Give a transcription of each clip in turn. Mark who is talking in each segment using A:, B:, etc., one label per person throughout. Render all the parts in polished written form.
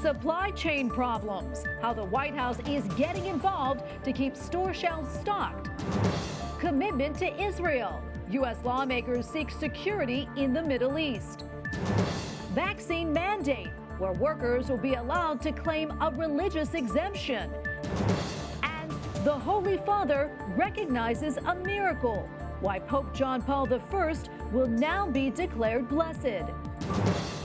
A: supply chain problems, how the White House is getting involved to keep store shelves stocked. Commitment to Israel. U.S. lawmakers seek security in the Middle East. Vaccine mandate, where workers will be allowed to claim a religious exemption. And the Holy Father recognizes a miracle, why Pope John Paul I will now be declared blessed.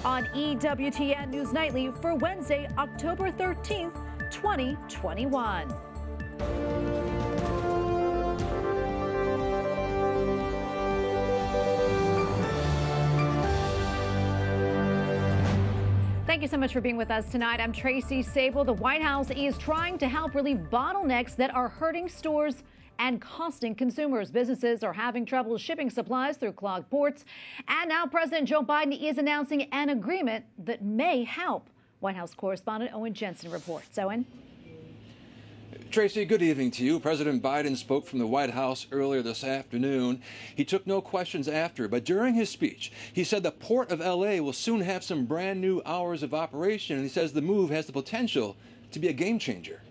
A: On EWTN News Nightly for Wednesday, October 13th, 2021. Thank you so much for being with us tonight. I'm Tracy Sable. The White House is trying to help relieve bottlenecks that are hurting stores and costing consumers. Businesses are having trouble shipping supplies through clogged ports. And now President Joe Biden is announcing an agreement that may help. White House correspondent Owen Jensen reports. Owen?
B: Tracy, good evening to you. President Biden spoke from the White House earlier this afternoon. He took no questions after, but during his speech, he said the Port of L.A. will soon have some brand new hours of operation, and he says the move has the potential to be a game changer.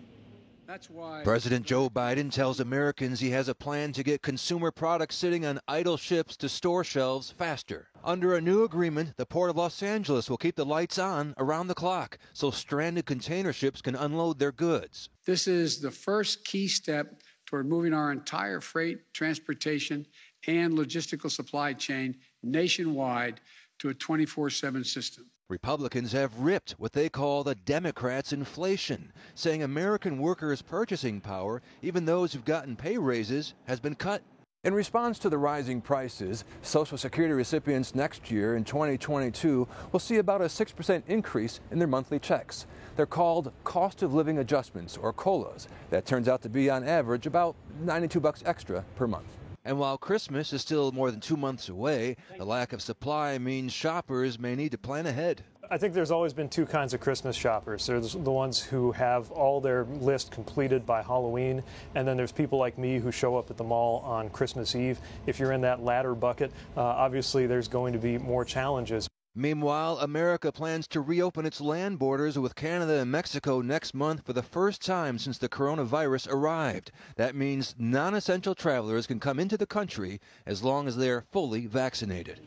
C: That's why
D: President Joe Biden tells Americans he has a plan to get consumer products sitting on idle ships to store shelves faster. Under a new agreement, the Port of Los Angeles will keep the lights on around the clock so stranded container ships can unload their goods.
C: this is the first key step toward moving our entire freight, transportation, and logistical supply chain nationwide to a 24/7 system.
D: Republicans have ripped what they call the Democrats' inflation, saying American workers' purchasing power, even those who've gotten pay raises, has been cut.
B: In response to the rising prices, Social Security recipients next year in 2022 will see about a 6% increase in their monthly checks. They're called cost of living adjustments, or COLAs. That turns out to be on average about $92 extra per month.
D: And while Christmas is still more than 2 months away, the lack of supply means shoppers may need to plan ahead.
E: I think there's always been two kinds of Christmas shoppers. There's the ones who have all their list completed by Halloween, and then there's people like me who show up at the mall on Christmas Eve. If you're in that latter bucket, obviously there's going to be more challenges.
D: Meanwhile, America plans to reopen its land borders with Canada and Mexico next month for the first time since the coronavirus arrived. That means non-essential travelers can come into the country as long as they're fully vaccinated.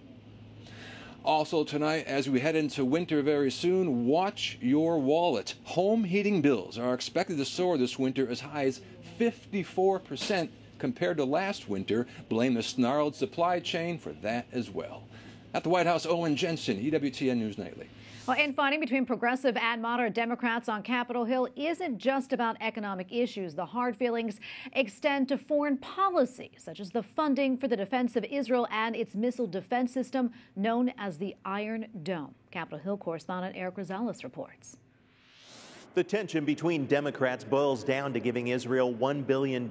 B: Also tonight, as we head into winter very soon, watch your wallet. Home heating bills are expected to soar this winter as high as 54% compared to last winter. Blame the snarled supply chain for that as well. At the White House, Owen Jensen, EWTN News Nightly.
A: Well, infighting between progressive and moderate Democrats on Capitol Hill isn't just about economic issues. The hard feelings extend to foreign policy, such as the funding for the defense of Israel and its missile defense system known as the Iron Dome. Capitol Hill correspondent Eric Rosales reports.
F: The tension between Democrats boils down to giving Israel $1 billion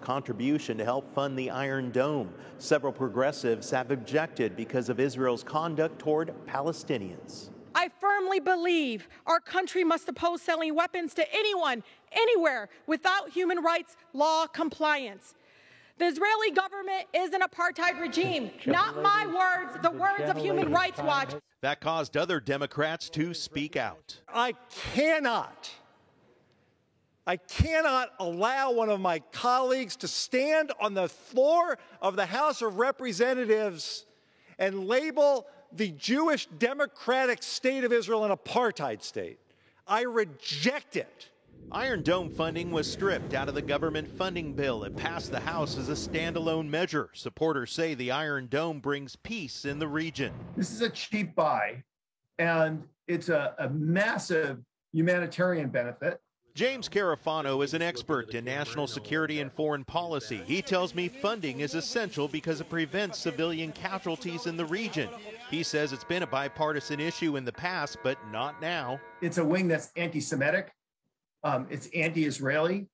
F: contribution to help fund the Iron Dome. Several progressives have objected because of Israel's conduct toward Palestinians.
G: I firmly believe our country must oppose selling weapons to anyone, anywhere, without human rights law compliance. The Israeli government is an apartheid regime. Not my words, the words of Human Rights Watch.
F: That caused other Democrats to speak out.
H: I cannot allow one of my colleagues to stand on the floor of the House of Representatives and label the Jewish Democratic State of Israel an apartheid state. I reject it.
F: Iron Dome funding was stripped out of the government funding bill. It passed the House as a standalone measure. Supporters say the Iron Dome brings peace in the region.
I: This is a cheap buy, and it's a massive humanitarian benefit.
F: James Carafano is an expert in national security and foreign policy. He tells me funding is essential because it prevents civilian casualties in the region. He says it's been a bipartisan issue in the past, but not now.
I: It's a wing that's anti-Semitic. It's anti-Israeli.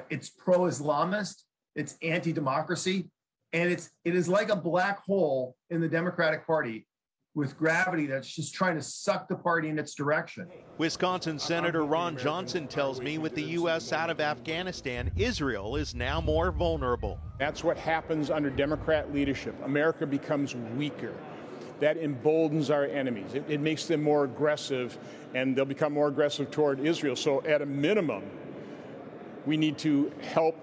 I: It's pro-Islamist. It's anti-democracy. And it is like a black hole in the Democratic Party with gravity that's just trying to suck the party in its direction.
F: Wisconsin Senator Ron Johnson tells me with the U.S. out of Afghanistan, Israel is now more vulnerable.
J: That's what happens under Democrat leadership. America becomes weaker. that emboldens our enemies. It makes them more aggressive, and they'll become more aggressive toward Israel. So at a minimum, we need to help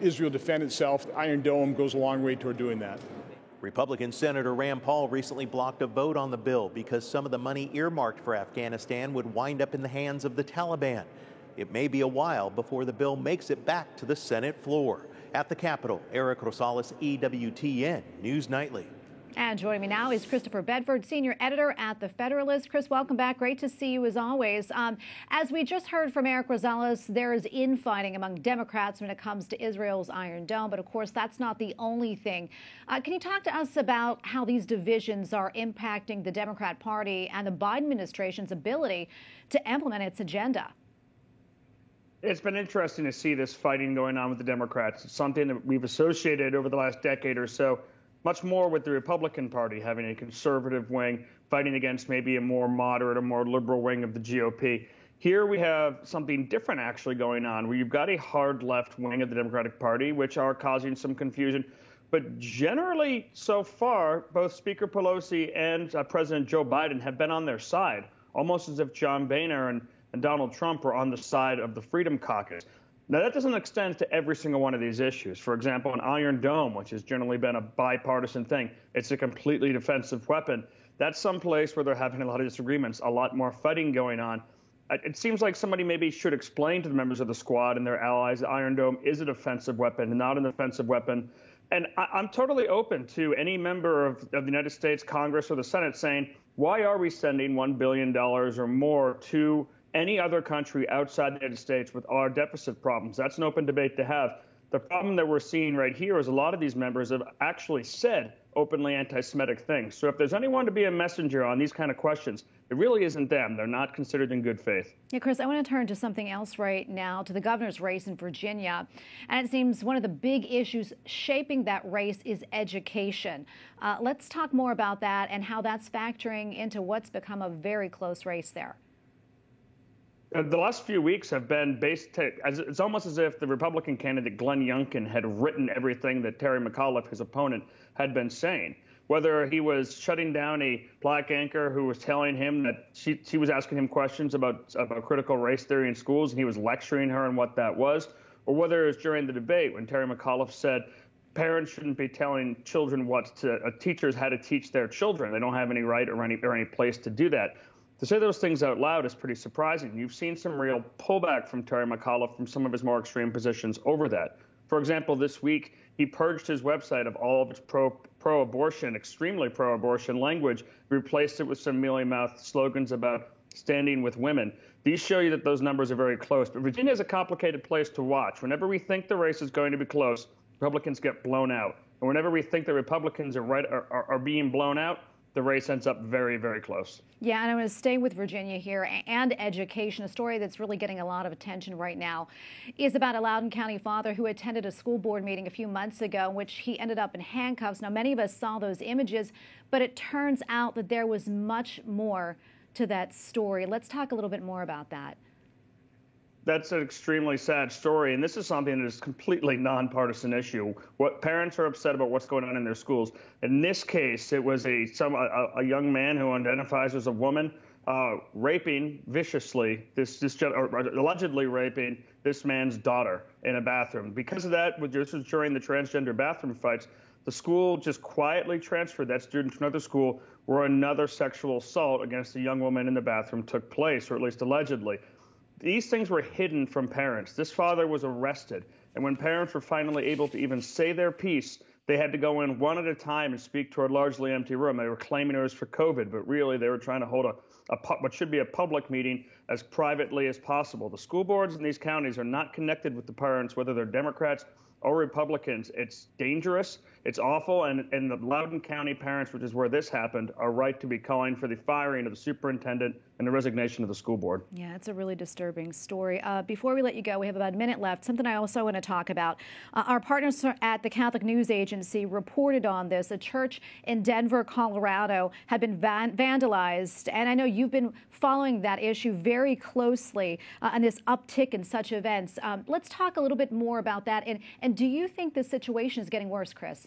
J: Israel defend itself. The Iron Dome goes a long way toward doing that.
F: Republican Senator Rand Paul recently blocked a vote on the bill because some of the money earmarked for Afghanistan would wind up in the hands of the Taliban. It may be a while before the bill makes it back to the Senate floor. At the Capitol, Eric Rosales, EWTN News Nightly.
A: And joining me now is Christopher Bedford, senior editor at The Federalist. Chris, welcome back. Great to see you as always. As we just heard from Eric Rosales, there is infighting among Democrats when it comes to Israel's Iron Dome. But of course, that's not the only thing. Can you talk to us about how these divisions are impacting the Democrat Party and the Biden administration's ability to implement its agenda?
K: It's been interesting to see this fighting going on with the Democrats. It's something that we've associated over the last decade or so much more with the Republican Party having a conservative wing fighting against maybe a more moderate or more liberal wing of the GOP. Here we have something different actually going on, where you've got a hard left wing of the Democratic Party, which are causing some confusion. But generally, so far, both Speaker Pelosi and President Joe Biden have been on their side, almost as if John Boehner and Donald Trump were on the side of the Freedom Caucus. Now, that doesn't extend to every single one of these issues. For example, an Iron Dome, which has generally been a bipartisan thing, it's a completely defensive weapon. That's someplace where they're having a lot of disagreements, a lot more fighting going on. It seems like somebody maybe should explain to the members of the squad and their allies the Iron Dome is a defensive weapon, not an offensive weapon. And I'm totally open to any member of the United States Congress or the Senate saying, why are we sending $1 billion or more to any other country outside the United States with our deficit problems? That's an open debate to have. The problem that we're seeing right here is a lot of these members have actually said openly anti-Semitic things. So if there's anyone to be a messenger on these kind of questions, it really isn't them. They're not considered in good faith.
A: Yeah, Chris, I want to turn to something else right now, to the governor's race in Virginia. And it seems one of the big issues shaping that race is education. Let's talk more about that and how that's factoring into what's become a very close race there.
K: The last few weeks have been it's almost as if the Republican candidate Glenn Youngkin had written everything that Terry McAuliffe, his opponent, had been saying. Whether he was shutting down a black anchor who was telling him that she was asking him questions about critical race theory in schools, and he was lecturing her on what that was, or whether it was during the debate when Terry McAuliffe said parents shouldn't be telling children teachers how to teach their children. They don't have any right or any place to do that. To say those things out loud is pretty surprising. You've seen some real pullback from Terry McAuliffe from some of his more extreme positions over that. For example, this week, he purged his website of all of its pro-abortion, extremely pro-abortion language, replaced it with some mealy-mouthed slogans about standing with women. These show you that those numbers are very close. But Virginia is a complicated place to watch. Whenever we think the race is going to be close, Republicans get blown out. And whenever we think the Republicans are being blown out, the race ends up very, very close.
A: Yeah, and I'm going to stay with Virginia here and education. A story that's really getting a lot of attention right now is about a Loudoun County father who attended a school board meeting a few months ago in which he ended up in handcuffs. Now, many of us saw those images, but it turns out that there was much more to that story. Let's talk a little bit more about that.
K: That's an extremely sad story, and this is something that is completely nonpartisan issue. What parents are upset about what's going on in their schools. In this case, it was a young man who identifies as a woman raping viciously allegedly raping this man's daughter in a bathroom. Because of that, this was during the transgender bathroom fights. The school just quietly transferred that student to another school where another sexual assault against a young woman in the bathroom took place, or at least allegedly. These things were hidden from parents. This father was arrested, and when parents were finally able to even say their piece, they had to go in one at a time and speak to a largely empty room. They were claiming it was for COVID, but really they were trying to hold what should be a public meeting as privately as possible. The school boards in these counties are not connected with the parents, whether they're Democrats or Republicans. It's dangerous, it's awful, and the Loudoun County parents, which is where this happened, are right to be calling for the firing of the superintendent and the resignation of the school board.
A: Yeah, it's a really disturbing story. Before we let you go, we have about a minute left. Something I also want to talk about. Our partners at the Catholic News Agency reported on this. A church in Denver, Colorado had been vandalized, and I know you've been following that issue very closely and this uptick in such events. Let's talk a little bit more about that. And do you think the situation is getting worse, Chris?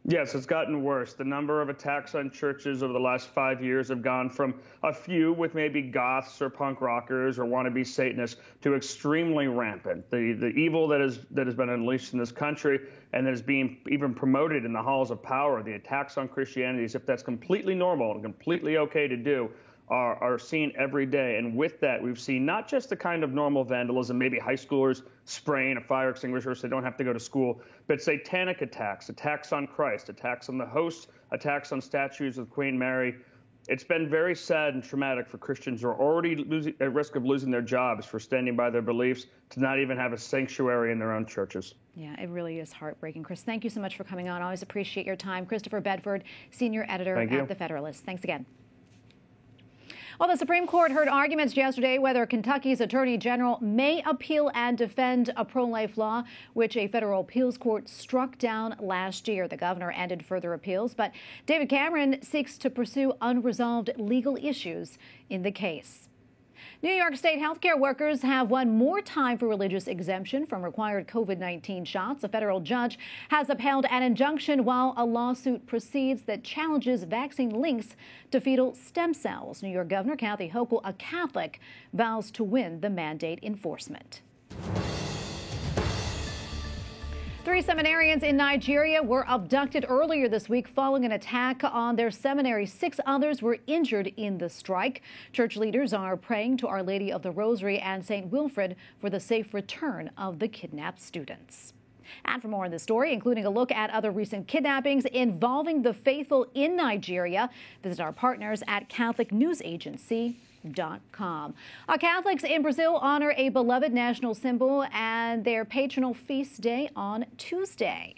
K: Yes, it's gotten worse. The number of attacks on churches over the last 5 years have gone from a few with maybe goths or punk rockers or wannabe Satanists to extremely rampant. The evil that has been unleashed in this country and that is being even promoted in the halls of power, the attacks on Christianity, as if that's completely normal and completely okay to do, are seen every day. And with that, we've seen not just the kind of normal vandalism, maybe high schoolers spraying a fire extinguisher so they don't have to go to school, but satanic attacks, attacks on Christ, attacks on the host, attacks on statues of Queen Mary. It's been very sad and traumatic for Christians who are already at risk of losing their jobs for standing by their beliefs to not even have a sanctuary in their own churches.
A: Yeah, it really is heartbreaking. Chris, thank you so much for coming on. I always appreciate your time. Christopher Bedford, senior editor at The Federalist. Thanks again. Well, the Supreme Court heard arguments yesterday whether Kentucky's Attorney General may appeal and defend a pro-life law, which a federal appeals court struck down last year. The governor ended further appeals, but David Cameron seeks to pursue unresolved legal issues in the case. New York State healthcare workers have won more time for religious exemption from required COVID-19 shots. A federal judge has upheld an injunction while a lawsuit proceeds that challenges vaccine links to fetal stem cells. New York Governor Kathy Hochul, a Catholic, vows to win the mandate enforcement. 3 seminarians in Nigeria were abducted earlier this week following an attack on their seminary. 6 others were injured in the strike. Church leaders are praying to Our Lady of the Rosary and St. Wilfrid for the safe return of the kidnapped students. And for more on this story, including a look at other recent kidnappings involving the faithful in Nigeria, visit our partners at CatholicNewsAgency.com. Catholics in Brazil honor a beloved national symbol and their patronal feast day on Tuesday.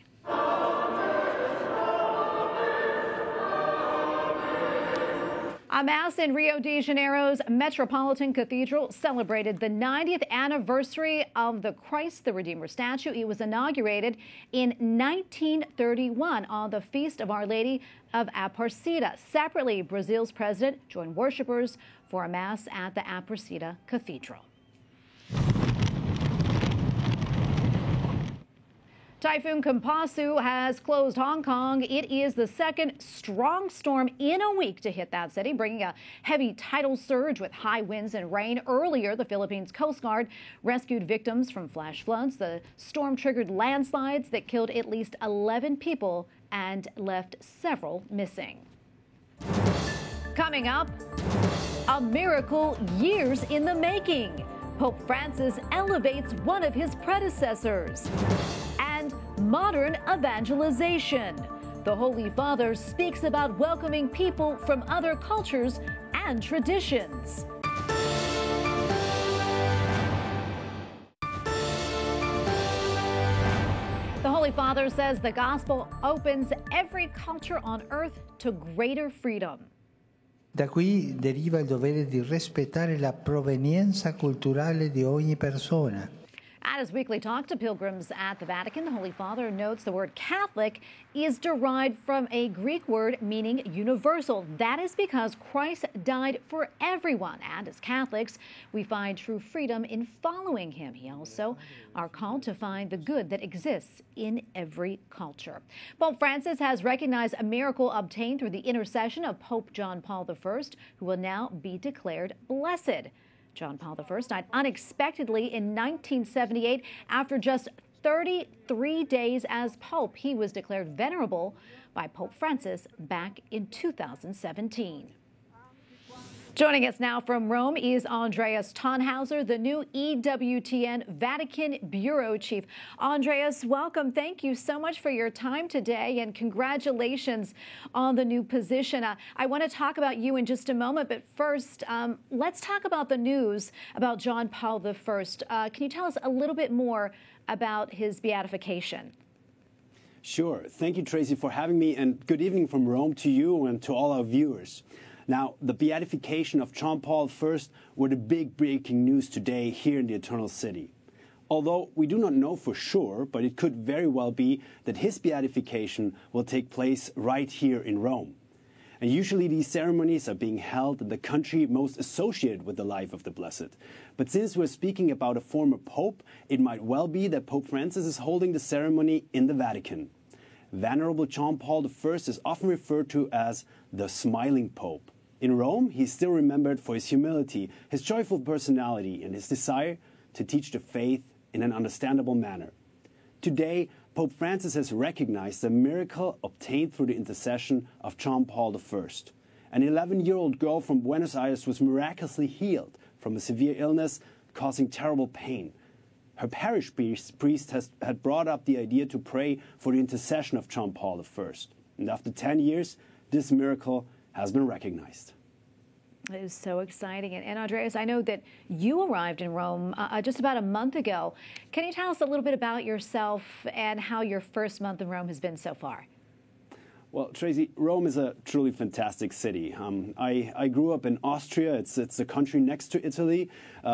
A: A Mass in Rio de Janeiro's Metropolitan Cathedral celebrated the 90th anniversary of the Christ the Redeemer statue. It was inaugurated in 1931 on the Feast of Our Lady of Aparecida. Separately, Brazil's president joined worshipers for a Mass at the Aparecida Cathedral. Typhoon Kompasu has closed Hong Kong. It is the second strong storm in a week to hit that city, bringing a heavy tidal surge with high winds and rain. Earlier, the Philippines Coast Guard rescued victims from flash floods. The storm triggered landslides that killed at least 11 people and left several missing. Coming up, a miracle years in the making. Pope Francis elevates one of his predecessors. And modern evangelization. The Holy Father speaks about welcoming people from other cultures and traditions. The Holy Father says the gospel opens every culture on earth to greater freedom.
L: Da qui deriva il dovere di rispettare la provenienza culturale di ogni persona.
A: At his weekly talk to pilgrims at the Vatican, the Holy Father notes the word Catholic is derived from a Greek word meaning universal. That is because Christ died for everyone, and as Catholics, we find true freedom in following him. He also are called to find the good that exists in every culture. Pope Francis has recognized a miracle obtained through the intercession of Pope John Paul I, who will now be declared blessed. John Paul I died unexpectedly in 1978 after just 33 days as Pope. He was declared venerable by Pope Francis back in 2017. Joining us now from Rome is Andreas Tannhauser, the new EWTN Vatican Bureau Chief. Andreas, welcome. Thank you so much for your time today, and congratulations on the new position. I want to talk about you in just a moment, but first, let's talk about the news about John Paul I. Can you tell us a little bit more about his beatification?
M: Sure. Thank you, Tracy, for having me, and good evening from Rome to you and to all our viewers. Now, the beatification of John Paul I were the big breaking news today here in the Eternal City. Although we do not know for sure, but it could very well be that his beatification will take place right here in Rome. And usually these ceremonies are being held in the country most associated with the life of the Blessed. But since we're speaking about a former pope, it might well be that Pope Francis is holding the ceremony in the Vatican. Venerable John Paul I is often referred to as the Smiling Pope. In Rome, he's still remembered for his humility, his joyful personality, and his desire to teach the faith in an understandable manner. Today, Pope Francis has recognized the miracle obtained through the intercession of John Paul I. An 11-year-old girl from Buenos Aires was miraculously healed from a severe illness causing terrible pain. Her parish priest had brought up the idea to pray for the intercession of John Paul I. And after 10 years, this miracle has been recognized.
A: It is so exciting. And Andreas, I know that you arrived in Rome just about a month ago. Can you tell us a little bit about yourself and how your first month in Rome has been so far?
M: Well, Tracy, Rome is a truly fantastic city. I grew up in Austria. It's the country next to Italy,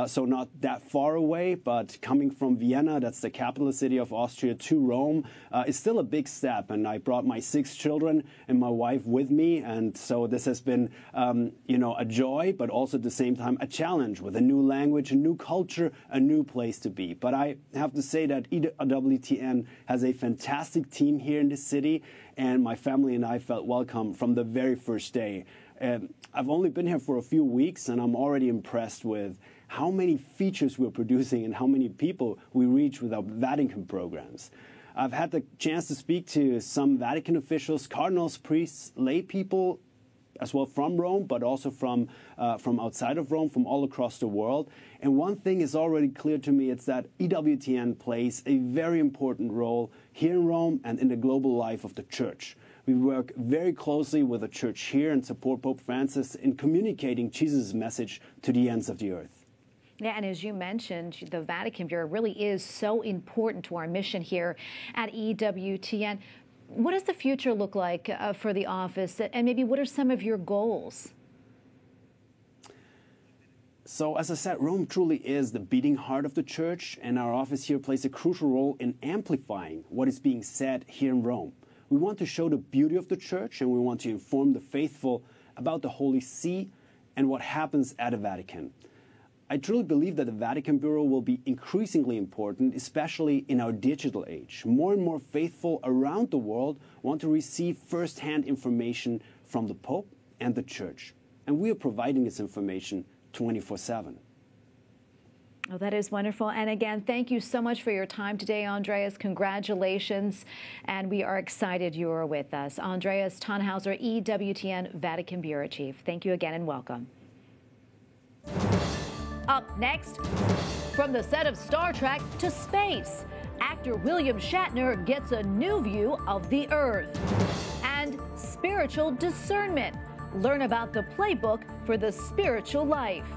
M: so not that far away. But coming from Vienna, that's the capital city of Austria, to Rome is still a big step. And I brought my 6 children and my wife with me. And so this has been, a joy, but also at the same time a challenge with a new language, a new culture, a new place to be. But I have to say that EWTN has a fantastic team here in the city. And my family and I felt welcome from the very first day. I've only been here for a few weeks, and I'm already impressed with how many features we're producing and how many people we reach with our Vatican programs. I've had the chance to speak to some Vatican officials, cardinals, priests, lay people, as well from Rome, but also from outside of Rome, from all across the world. And one thing is already clear to me, it's that EWTN plays a very important role here in Rome and in the global life of the Church. We work very closely with the Church here and support Pope Francis in communicating Jesus' message to the ends of the earth.
A: Yeah, and as you mentioned, the Vatican Bureau really is so important to our mission here at EWTN. What does the future look like for the office, and maybe what are some of your goals?
M: So, as I said, Rome truly is the beating heart of the Church, and our office here plays a crucial role in amplifying what is being said here in Rome. We want to show the beauty of the Church, and we want to inform the faithful about the Holy See and what happens at the Vatican. I truly believe that the Vatican Bureau will be increasingly important, especially in our digital age. More and more faithful around the world want to receive first-hand information from the Pope and the Church. And we are providing this information 24/7.
A: Oh, that is wonderful. And again, thank you so much for your time today, Andreas. Congratulations. And we are excited you are with us. Andreas Tannhauser, EWTN Vatican Bureau Chief. Thank you again and welcome. Up next, from the set of Star Trek to space, actor William Shatner gets a new view of the Earth. And spiritual discernment. Learn about the playbook for the spiritual life.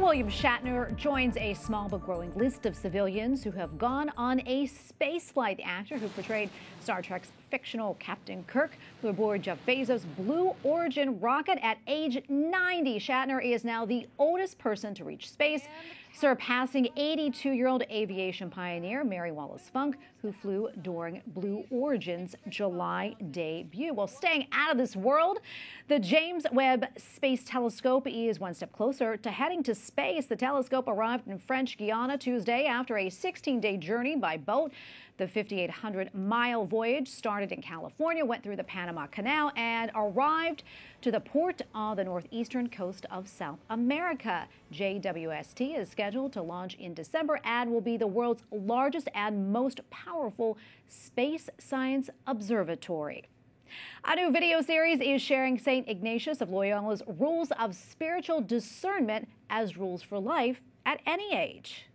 A: William Shatner joins a small but growing list of civilians who have gone on a spaceflight. Actor who portrayed Star Trek's fictional Captain Kirk flew aboard Jeff Bezos' Blue Origin rocket at age 90. Shatner is now the oldest person to reach space, surpassing 82-year-old aviation pioneer Mary Wallace Funk, who flew during Blue Origin's July debut. Well, staying out of this world, the James Webb Space Telescope is one step closer to heading to space. The telescope arrived in French Guiana Tuesday after a 16-day journey by boat. The 5,800-mile voyage started in California, went through the Panama Canal, and arrived to the port on the northeastern coast of South America. JWST is scheduled to launch in December and will be the world's largest and most powerful space science observatory. A new video series is sharing St. Ignatius of Loyola's rules of spiritual discernment as rules for life at any age.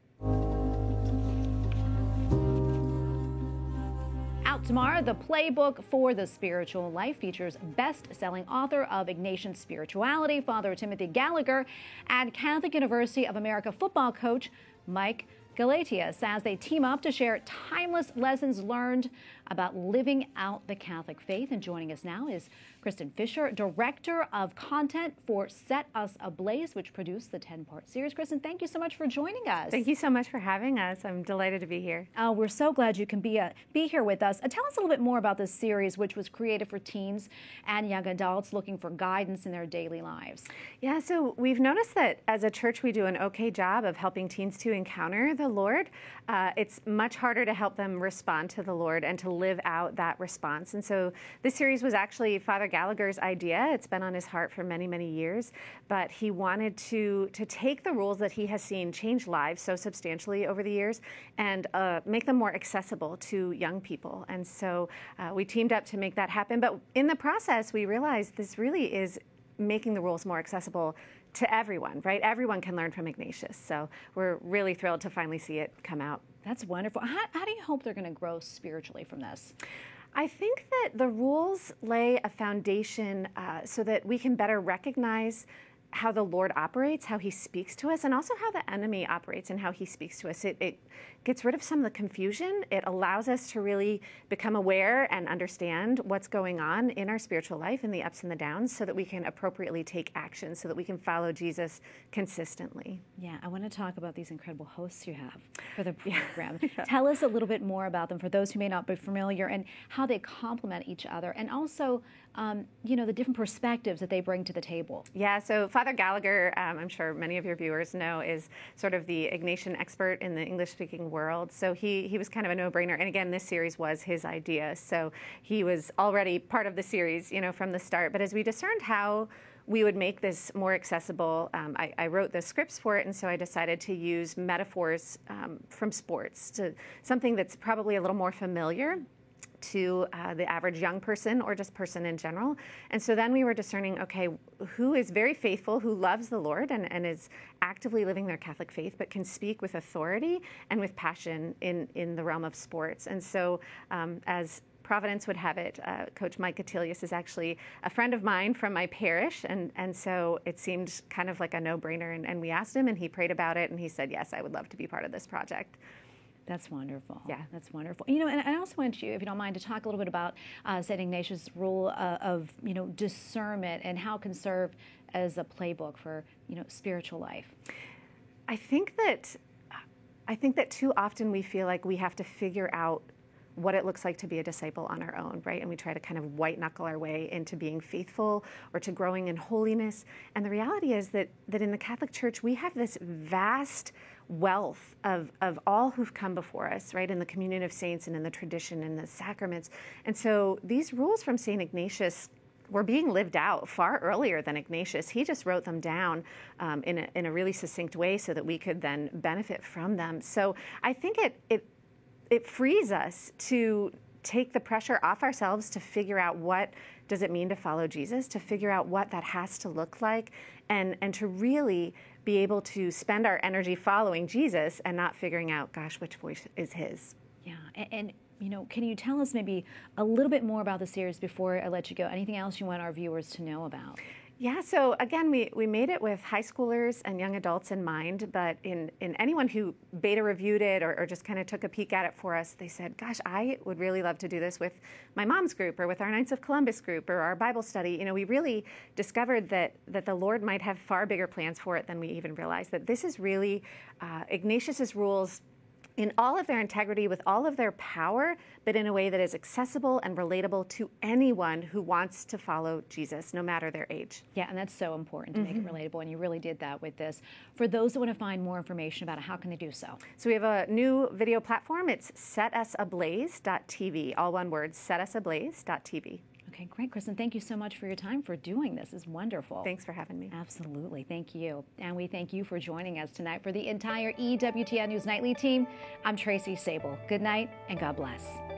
A: Out tomorrow, the playbook for the spiritual life features best-selling author of Ignatian Spirituality, Father Timothy Gallagher, and Catholic University of America football coach Mike Galatius as they team up to share timeless lessons learned about living out the Catholic faith. And joining us now is Kristen Fisher, Director of Content for Set Us Ablaze, which produced the 10-part series. Kristen, thank you so much for joining us.
N: Thank you so much for having us. I'm delighted to be here.
A: We're so glad you can be here with us. Tell us a little bit more about this series, which was created for teens and young adults looking for guidance in their daily lives.
N: Yeah, so we've noticed that as a church, we do an okay job of helping teens to encounter the Lord. It's much harder to help them respond to the Lord and to live out that response. And so this series was actually Father Gallagher's idea. It's been on his heart for many, many years, but he wanted to take the rules that he has seen change lives so substantially over the years and make them more accessible to young people. And so we teamed up to make that happen. But in the process, we realized this really is making the rules more accessible to everyone, right? Everyone can learn from Ignatius. So we're really thrilled to finally see it come out.
A: That's wonderful. How do you hope they're going to grow spiritually from this?
N: I think that the rules lay a foundation so that we can better recognize how the Lord operates, how he speaks to us, and also how the enemy operates and how he speaks to us. It gets rid of some of the confusion. It allows us to really become aware and understand what's going on in our spiritual life and the ups and the downs so that we can appropriately take action, so that we can follow Jesus consistently.
A: Yeah, I want to talk about these incredible hosts you have for the program. Yeah. Tell us a little bit more about them for those who may not be familiar and how they complement each other, and also the different perspectives that they bring to the table.
N: Yeah, so Father Gallagher, I'm sure many of your viewers know, is sort of the Ignatian expert in the English-speaking world. So he was kind of a no-brainer. And again, this series was his idea. So he was already part of the series, from the start. But as we discerned how we would make this more accessible, I wrote the scripts for it, and so I decided to use metaphors from sports, to something that's probably a little more familiar to the average young person or just person in general. And so then we were discerning, okay, who is very faithful, who loves the Lord and is actively living their Catholic faith, but can speak with authority and with passion in the realm of sports. And so as Providence would have it, Coach Mike Catilius is actually a friend of mine from my parish, and so it seemed kind of like a no-brainer, and we asked him, and he prayed about it, and he said, yes, I would love to be part of this project.
A: That's wonderful.
N: Yeah,
A: that's wonderful. And I also want you, if you don't mind, to talk a little bit about St. Ignatius' rule of discernment and how it can serve as a playbook for spiritual life.
N: I think that too often we feel like we have to figure out what it looks like to be a disciple on our own, right? And we try to kind of white knuckle our way into being faithful or to growing in holiness. And the reality is that in the Catholic Church, we have this vast wealth of all who've come before us, right, in the communion of saints and in the tradition and the sacraments. And so these rules from St. Ignatius were being lived out far earlier than Ignatius. He just wrote them down in a really succinct way so that we could then benefit from them. So I think it frees us to take the pressure off ourselves to figure out what does it mean to follow Jesus, to figure out what that has to look like, and to really be able to spend our energy following Jesus and not figuring out, gosh, which voice is his.
A: Yeah, and can you tell us maybe a little bit more about the series before I let you go? Anything else you want our viewers to know about?
N: Yeah, so again, we made it with high schoolers and young adults in mind, but in anyone who beta reviewed it or just kind of took a peek at it for us, they said, gosh, I would really love to do this with my mom's group or with our Knights of Columbus group or our Bible study. We really discovered that the Lord might have far bigger plans for it than we even realized, that this is really Ignatius's rules in all of their integrity, with all of their power, but in a way that is accessible and relatable to anyone who wants to follow Jesus, no matter their age.
A: Yeah, and that's so important to make it relatable, and you really did that with this. For those that want to find more information about it, how can they do so?
N: So we have a new video platform. It's setusablaze.tv, all one word, setusablaze.tv.
A: Okay, great, Kristen. Thank you so much for your time for doing this. It's wonderful.
N: Thanks for having me.
A: Absolutely. Thank you. And we thank you for joining us tonight. For the entire EWTN News Nightly team, I'm Tracy Sable. Good night and God bless.